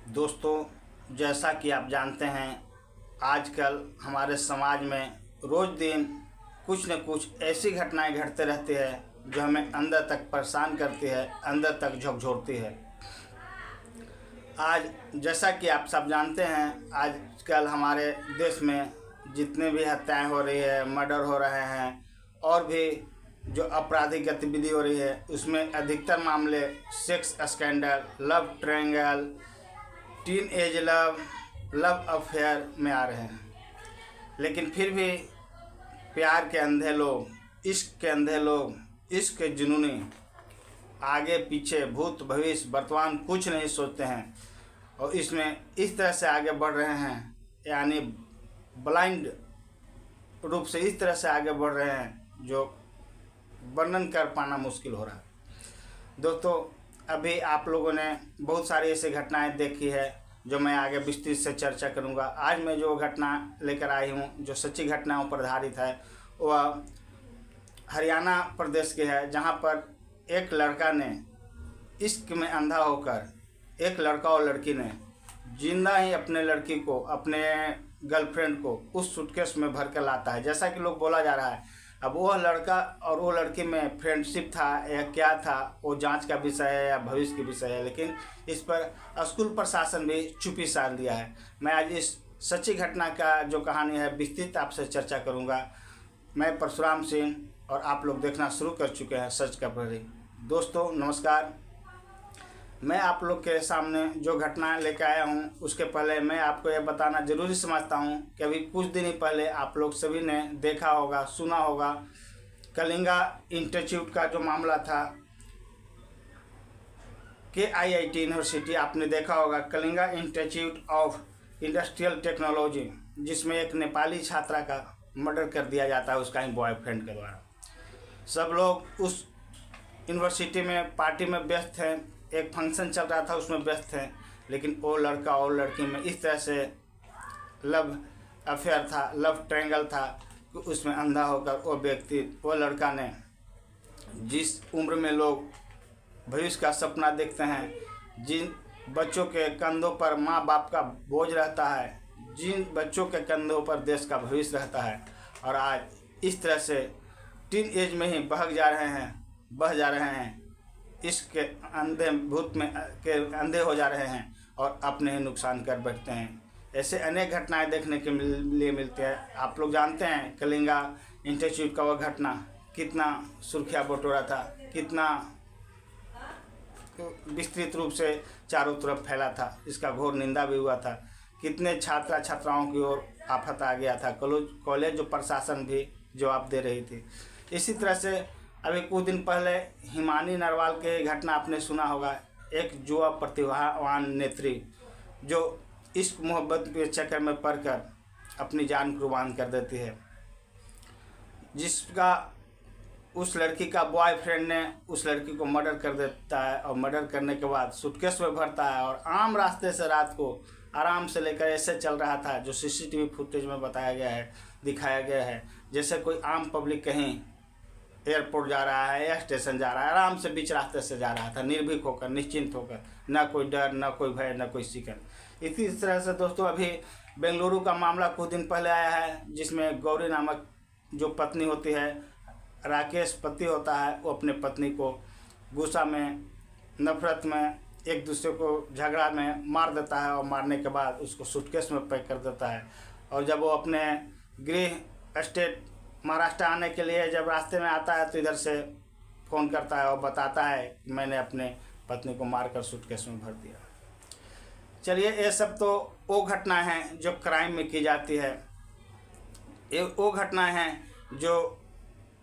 दोस्तों, जैसा कि आप जानते हैं, आजकल हमारे समाज में रोज़ दिन कुछ न कुछ ऐसी घटनाएं घटते रहती है जो हमें अंदर तक परेशान करती है, अंदर तक झकझोरती है। आज जैसा कि आप सब जानते हैं, आजकल हमारे देश में जितने भी हत्याएं हो रही है, मर्डर हो रहे हैं और भी जो आपराधिक गतिविधि हो रही है, उसमें अधिकतर मामले sex scandal, love triangle, teen age love, love affair में आ रहे हैं। लेकिन फिर भी प्यार के अंधे लोग, इश्क के अंधे लोग, इश्क के जुनूनी आगे पीछे, भूत भविष्य वर्तमान कुछ नहीं सोचते हैं और इसमें इस तरह से आगे बढ़ रहे हैं, यानी ब्लाइंड रूप से इस तरह से आगे बढ़ रहे हैं जो वर्णन कर पाना मुश्किल हो रहा है। दोस्तों, अभी आप लोगों ने बहुत सारी ऐसी घटनाएं देखी है जो मैं आगे विस्तृत से चर्चा करूंगा। आज मैं जो घटना लेकर आई हूं, जो सच्ची घटनाओं पर आधारित है, वह हरियाणा प्रदेश के है, जहां पर एक लड़का ने इश्क में अंधा होकर, एक लड़का और लड़की ने जिंदा ही अपने लड़की को, अपने गर्लफ्रेंड को उस सूटकेस में भर कर लाता है। जैसा कि लोग बोला जा रहा है, अब वह लड़का और वो लड़की में फ्रेंडशिप था या क्या था, वो जांच का विषय है या भविष्य का विषय है, लेकिन इस पर स्कूल प्रशासन भी चुप्पी साध दिया है। मैं आज इस सच्ची घटना का जो कहानी है विस्तृत आपसे चर्चा करूंगा। मैं परशुराम सिंह और आप लोग देखना शुरू कर चुके हैं सच का प्रहरी। दोस्तों नमस्कार, मैं आप लोग के सामने जो घटना लेकर आया हूँ, उसके पहले मैं आपको यह बताना जरूरी समझता हूँ कि अभी कुछ दिन ही पहले आप लोग सभी ने देखा होगा, सुना होगा, कलिंगा इंस्टीट्यूट का जो मामला था, KIIT यूनिवर्सिटी, आपने देखा होगा Kalinga institute of industrial technology, जिसमें एक नेपाली छात्रा का मर्डर कर दिया जाता है उसका ही बॉयफ्रेंड के द्वारा। सब लोग उस यूनिवर्सिटी में पार्टी में व्यस्त हैं, एक फंक्शन चल रहा था उसमें व्यस्त थे, लेकिन वो लड़का और लड़की में इस तरह से लव अफेयर था, लव ट्रायंगल था कि उसमें अंधा होकर वो व्यक्ति, वो लड़का ने, जिस उम्र में लोग भविष्य का सपना देखते हैं, जिन बच्चों के कंधों पर माँ बाप का बोझ रहता है, जिन बच्चों के कंधों पर देश का भविष्य रहता है, और आज इस तरह से टीन एज में ही बह जा रहे हैं, इसके अंधे भूत में के अंधे हो जा रहे हैं और अपने ही नुकसान कर बैठते हैं। ऐसे अनेक घटनाएं देखने के लिए मिलते हैं। आप लोग जानते हैं कलिंगा इंस्टीट्यूट का वह घटना कितना सुर्खियां बटोरा था, कितना विस्तृत रूप से चारों तरफ फैला था, इसका घोर निंदा भी हुआ था, कितने छात्र छात्राओं की ओर आफत आ गया था, कॉलेज जो प्रशासन भी जवाब दे रही थी। इसी तरह से अभी कुछ दिन पहले हिमानी नरवाल के घटना आपने सुना होगा, एक युवा प्रतिभावान नेत्री जो इश्क मोहब्बत के चक्कर में पड़कर अपनी जान कुर्बान कर देती है, जिसका उस लड़की का बॉयफ्रेंड ने उस लड़की को मर्डर कर देता है और मर्डर करने के बाद सूटकेस में भरता है और आम रास्ते से रात को आराम से लेकर ऐसे चल रहा था, जो CCTV फुटेज में बताया गया है, दिखाया गया है, जैसे कोई आम पब्लिक कहीं एयरपोर्ट जा रहा है या स्टेशन जा रहा है, आराम से बीच रास्ते से जा रहा था, निर्भीक होकर, निश्चिंत होकर, ना कोई डर, ना कोई भय, ना कोई शिकन। इसी तरह से दोस्तों अभी बेंगलुरु का मामला कुछ दिन पहले आया है, जिसमें गौरी नामक जो पत्नी होती है, राकेश पति होता है, वो अपने पत्नी को गुस्सा में, नफरत में, एक दूसरे को झगड़ा में मार देता है और मारने के बाद उसको सूटकेस में पैक कर देता है। और जब वो अपने गृह स्टेट महाराष्ट्र आने के लिए जब रास्ते में आता है तो इधर से फ़ोन करता है और बताता है कि मैंने अपने पत्नी को मारकर सूटकेस में भर दिया। चलिए, ये सब तो वो घटना है जो क्राइम में की जाती है, ये वो घटना है जो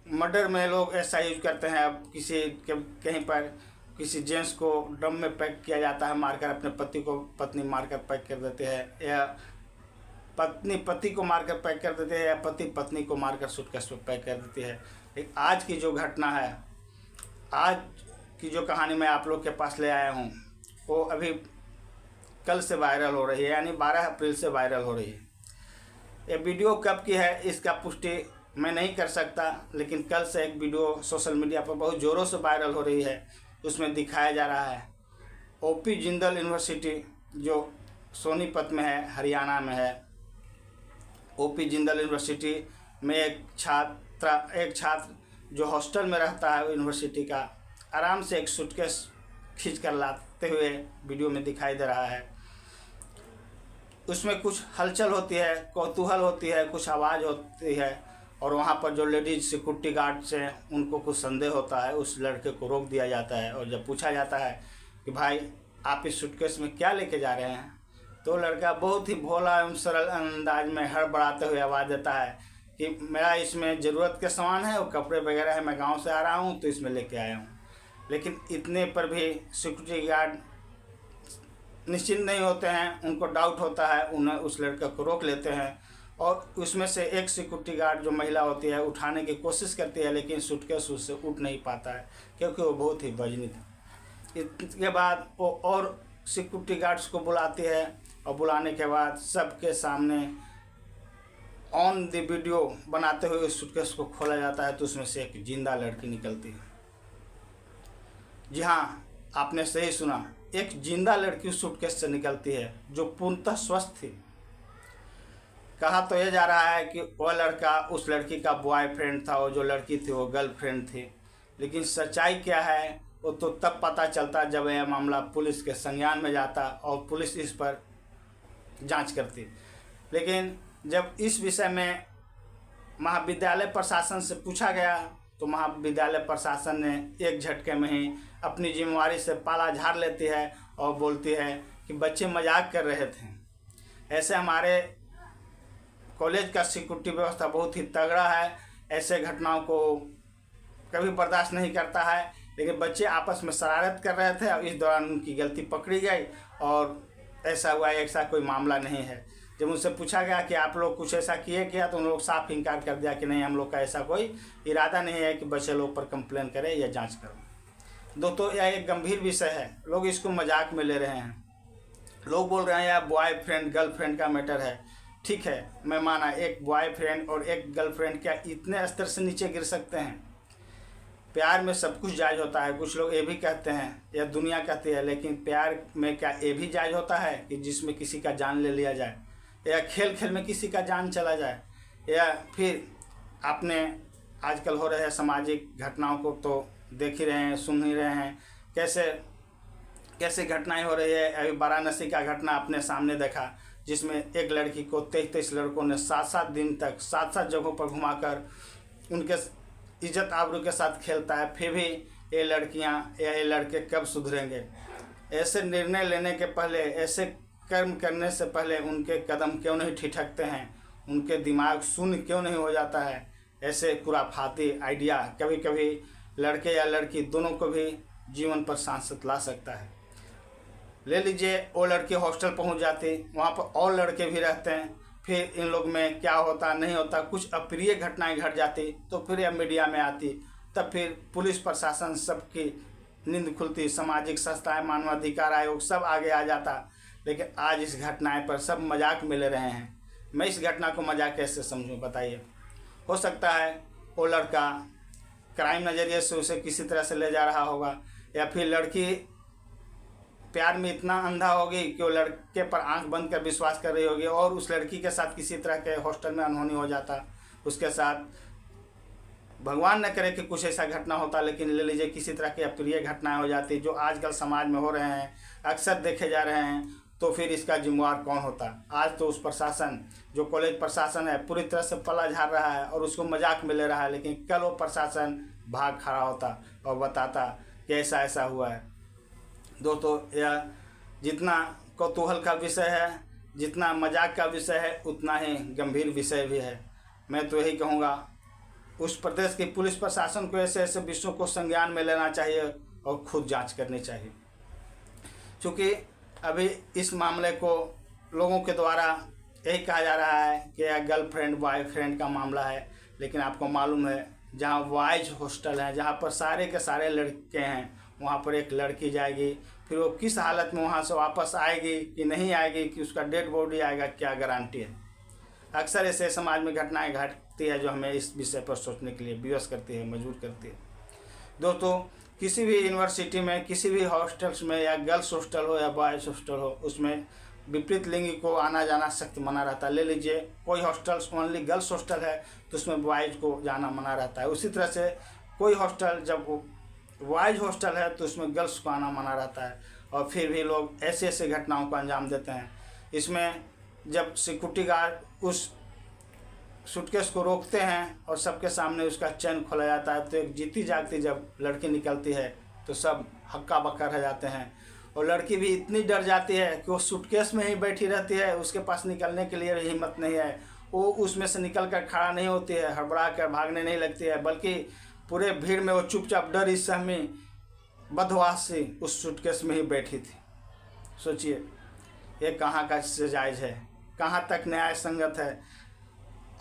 मर्डर में लोग ऐसा यूज करते हैं। अब कहीं पर किसी जेंट्स को ड्रम में पैक किया जाता है, मारकर अपने पत्नी मारकर पैक कर देते हैं, या पत्नी पति को मारकर पैक कर देते हैं, या पति पत्नी को मारकर सूटकेस में पैक कर देती है। लेकिन आज की जो घटना है, आज की जो कहानी मैं आप लोग के पास ले आया हूँ, वो अभी कल से वायरल हो रही है, यानी 12 अप्रैल से वायरल हो रही है। ये वीडियो कब की है इसका पुष्टि मैं नहीं कर सकता, लेकिन कल से एक वीडियो सोशल मीडिया पर बहुत ज़ोरों से वायरल हो रही है। उसमें दिखाया जा रहा है OP जिंदल यूनिवर्सिटी जो सोनीपत में है, हरियाणा में है, ओपी जिंदल यूनिवर्सिटी में एक छात्र जो हॉस्टल में रहता है यूनिवर्सिटी का, आराम से एक सूटकेस खींच कर लाते हुए वीडियो में दिखाई दे रहा है। उसमें कुछ हलचल होती है, कौतूहल होती है, कुछ आवाज़ होती है, और वहाँ पर जो लेडीज सिक्योरिटी गार्ड्स हैं उनको कुछ संदेह होता है। उस लड़के को रोक दिया जाता है और जब पूछा जाता है कि भाई आप इस सूटकेस में क्या लेके जा रहे हैं, तो लड़का बहुत ही भोला एवं सरल अंदाज में हड़बड़ाते हुए आवाज़ देता है कि मेरा इसमें ज़रूरत के सामान है और कपड़े वगैरह है, मैं गांव से आ रहा हूं तो इसमें लेके आया हूं। लेकिन इतने पर भी सिक्योरिटी गार्ड निश्चिंत नहीं होते हैं, उनको डाउट होता है, उन्हें उस लड़के को रोक लेते हैं और उसमें से एक सिक्योरिटी गार्ड जो महिला होती है उठाने की कोशिश करती है, लेकिन सूटकेस उससे उठ नहीं पाता है क्योंकि वो बहुत ही वजनी था। इसके बाद वो और सिक्योरिटी गार्ड्स को बुलाती है और बुलाने के बाद सबके सामने ऑन द वीडियो बनाते हुए उस सूटकेस को खोला जाता है, तो उसमें से एक जिंदा लड़की निकलती है। जी हाँ, आपने सही सुना, एक जिंदा लड़की उस सूटकेस से निकलती है जो पूर्णतः स्वस्थ थी। कहा तो यह जा रहा है कि वह लड़का उस लड़की का बॉयफ्रेंड था और जो लड़की थी वो गर्लफ्रेंड थी, लेकिन सच्चाई क्या है वो तो तब पता चलता जब यह मामला पुलिस के संज्ञान में जाता और पुलिस इस पर जांच करती। लेकिन जब इस विषय में महाविद्यालय प्रशासन से पूछा गया तो महाविद्यालय प्रशासन ने एक झटके में ही अपनी जिम्मेवारी से पाला झाड़ लेती है और बोलती है कि बच्चे मजाक कर रहे थे। ऐसे हमारे कॉलेज का सिक्योरिटी व्यवस्था बहुत ही तगड़ा है, ऐसे घटनाओं को कभी बर्दाश्त नहीं करता है, लेकिन बच्चे आपस में शरारत कर रहे थे और इस दौरान उनकी गलती पकड़ी गई और ऐसा हुआ, ऐसा कोई मामला नहीं है। जब उनसे पूछा गया कि आप लोग कुछ ऐसा किए क्या, तो उन लोग साफ इनकार कर दिया कि नहीं, हम लोग का ऐसा कोई इरादा नहीं है कि बच्चे लोग पर कंप्लेन करें या जांच करें। दोस्तों, यह एक गंभीर विषय है, लोग इसको मजाक में ले रहे हैं। लोग बोल रहे हैं यार बॉयफ्रेंड गर्लफ्रेंड का मैटर है। ठीक है, मैं माना एक बॉयफ्रेंड और एक गर्लफ्रेंड क्या इतने स्तर से नीचे गिर सकते हैं? प्यार में सब कुछ जायज़ होता है। कुछ लोग ये भी कहते हैं या दुनिया कहती है, लेकिन प्यार में क्या ये भी जायज़ होता है कि जिसमें किसी का जान ले लिया जाए या खेल खेल में किसी का जान चला जाए? या फिर आपने आजकल हो रहे सामाजिक घटनाओं को तो देख ही रहे हैं, सुन ही रहे हैं, कैसे घटनाएं हो रही है। अभी वाराणसी का घटना अपने सामने देखा, जिसमें एक लड़की को 23 लड़कों ने 7-7 दिन तक 7-7 जगहों पर घुमाकर उनके इज्जत आबरू के साथ खेलता है। फिर भी ये लड़कियां या ये लड़के कब सुधरेंगे? ऐसे निर्णय लेने के पहले, ऐसे कर्म करने से पहले उनके कदम क्यों नहीं ठिठकते हैं? उनके दिमाग शून्य क्यों नहीं हो जाता है? ऐसे खुराफाती आइडिया कभी कभी लड़के या लड़की दोनों को भी जीवन पर सांसत ला सकता है। ले लीजिए, वो लड़की हॉस्टल पहुंच जाती, वहाँ पर और लड़के भी रहते हैं, फिर इन लोग में क्या होता नहीं होता, कुछ अप्रिय घटनाएं घट जाती तो फिर यह मीडिया में आती, तब फिर पुलिस प्रशासन सबकी नींद खुलती, सामाजिक संस्थाएं, मानवाधिकार आयोग सब आगे आ जाता। लेकिन आज इस घटनाएं पर सब मजाक में ले रहे हैं। मैं इस घटना को मजाक कैसे समझूं बताइए? हो सकता है वो लड़का क्राइम नज़रिए से उसे किसी तरह से ले जा रहा होगा, या फिर लड़की प्यार में इतना अंधा होगी कि वो लड़के पर आंख बंद कर विश्वास कर रही होगी और उस लड़की के साथ किसी तरह के हॉस्टल में अनहोनी हो जाता उसके साथ। भगवान न करे कि कुछ ऐसा घटना होता, लेकिन ले लीजिए किसी तरह की अप्रिय घटनाएं हो जाती जो आजकल समाज में हो रहे हैं, अक्सर देखे जा रहे हैं, तो फिर इसका जिम्मेवार कौन होता? आज तो उस प्रशासन, जो कॉलेज प्रशासन है, पूरी तरह से पला झाड़ रहा है और उसको मजाक में ले रहा है, लेकिन कल वो प्रशासन भाग खड़ा होता और बताता कि ऐसा ऐसा हुआ है। दोस्तों, यह जितना कौतूहल का विषय है, जितना मजाक का विषय है, उतना ही गंभीर विषय भी है। मैं तो यही कहूँगा, उस प्रदेश की पुलिस प्रशासन को ऐसे ऐसे विषयों को संज्ञान में लेना चाहिए और खुद जांच करनी चाहिए। क्योंकि अभी इस मामले को लोगों के द्वारा यही कहा जा रहा है कि यह गर्लफ्रेंड बॉयफ्रेंड का मामला है, लेकिन आपको मालूम है जहाँ बॉयज़ हॉस्टल हैं, जहाँ पर सारे के सारे लड़के हैं, वहाँ पर एक लड़की जाएगी, फिर वो किस हालत में वहाँ से वापस आएगी कि नहीं आएगी, कि उसका डेड बॉडी आएगा, क्या गारंटी है? अक्सर ऐसे समाज में घटनाएं घटती है जो हमें इस विषय पर सोचने के लिए विवश करती है, मजबूर करती है। दोस्तों, किसी भी यूनिवर्सिटी में, किसी भी हॉस्टल्स में, या गर्ल्स हॉस्टल हो या बॉयज़ हॉस्टल हो, उसमें विपरीत लिंगी को आना जाना सख्त मना रहता है। ले लीजिए कोई हॉस्टल्स ओनली गर्ल्स हॉस्टल है तो उसमें बॉयज़ को जाना मना रहता है। उसी तरह से कोई हॉस्टल जब बॉयज़ हॉस्टल है तो उसमें गर्ल्स को आना मना रहता है। और फिर भी लोग ऐसे ऐसे घटनाओं को अंजाम देते हैं। इसमें जब सिक्योरिटी गार्ड उस सूटकेस को रोकते हैं और सबके सामने उसका चैन खोला जाता है, तो एक जीती जागती जब लड़की निकलती है तो सब हक्का बक्का रह जाते हैं। और लड़की भी इतनी डर जाती है कि वो सूटकेस में ही बैठी रहती है, उसके पास निकलने के लिए हिम्मत नहीं है। वो उसमें से निकल कर खड़ा नहीं होती है, हड़बड़ा कर भागने नहीं लगती है, बल्कि पूरे भीड़ में वो चुपचाप डर इस सहमी बदहवास से उस सूटकेस में ही बैठी थी। सोचिए ये कहाँ का जायज़ है, कहाँ तक न्याय संगत है।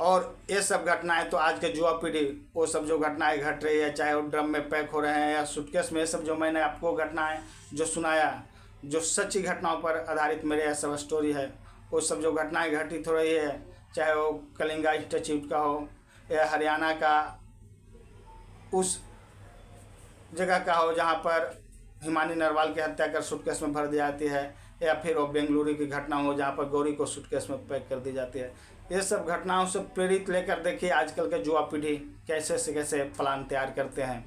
और ये सब घटनाएं तो आज के युवा पीढ़ी, वो सब जो घटनाएं घट रही है, चाहे वो ड्रम में पैक हो रहे हैं या सूटकेस में, ये सब जो मैंने आपको घटनाएं जो सुनाया, जो सच्ची घटनाओं पर आधारित मेरे यह सब स्टोरी है, वो सब जो घटनाएं घटित हो रही है, चाहे वो कलिंगा इंस्टीट्यूट का हो या हरियाणा का उस जगह का हो जहाँ पर हिमानी नरवाल की हत्या कर सूटकेस में भर दी जाती है, या फिर वो बेंगलुरु की घटना हो जहाँ पर गौरी को सूटकेस में पैक कर दी जाती है। ये सब घटनाओं से प्रेरित लेकर देखिए आजकल के युवा पीढ़ी कैसे से कैसे प्लान तैयार करते हैं।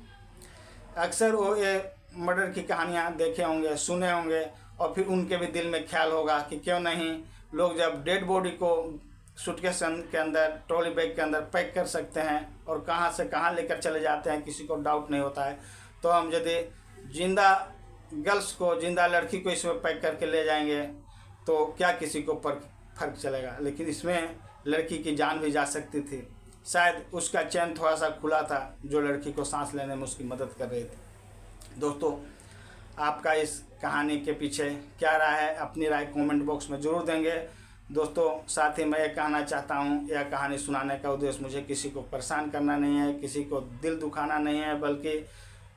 अक्सर वो ये मर्डर की कहानियाँ देखे होंगे, सुने होंगे, और फिर उनके भी दिल में ख्याल होगा कि क्यों नहीं लोग जब डेड बॉडी को सूटकेस के अंदर, ट्रॉली बैग के अंदर पैक कर सकते हैं और कहाँ से कहाँ लेकर चले जाते हैं, किसी को डाउट नहीं होता है, तो हम यदि जिंदा गर्ल्स को, जिंदा लड़की को इसमें पैक करके ले जाएंगे तो क्या किसी को फर्क चलेगा। लेकिन इसमें लड़की की जान भी जा सकती थी। शायद उसका चैन थोड़ा सा खुला था जो लड़की को सांस लेने में उसकी मदद कर रही थी। दोस्तों, आपका इस कहानी के पीछे क्या राय है, अपनी राय कमेंट बॉक्स में ज़रूर देंगे। दोस्तों, साथ ही मैं ये कहना चाहता हूँ, यह कहानी सुनाने का उद्देश्य मुझे किसी को परेशान करना नहीं है, किसी को दिल दुखाना नहीं है, बल्कि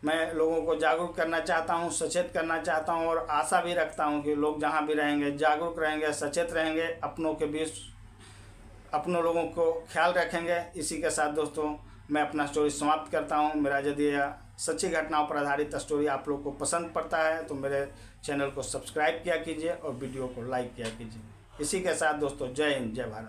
मैं लोगों को जागरूक करना चाहता हूँ, सचेत करना चाहता हूँ, और आशा भी रखता हूँ कि लोग जहाँ भी रहेंगे जागरूक रहेंगे, सचेत रहेंगे, अपनों के बीच अपनों लोगों को ख्याल रखेंगे। इसी के साथ दोस्तों मैं अपना स्टोरी समाप्त करता हूँ। मेरा यदि यह सच्ची घटनाओं पर आधारित स्टोरी आप लोग को पसंद पड़ता है तो मेरे चैनल को सब्सक्राइब किया कीजिए और वीडियो को लाइक किया कीजिए। इसी के साथ दोस्तों, जय हिंद, जय भारत।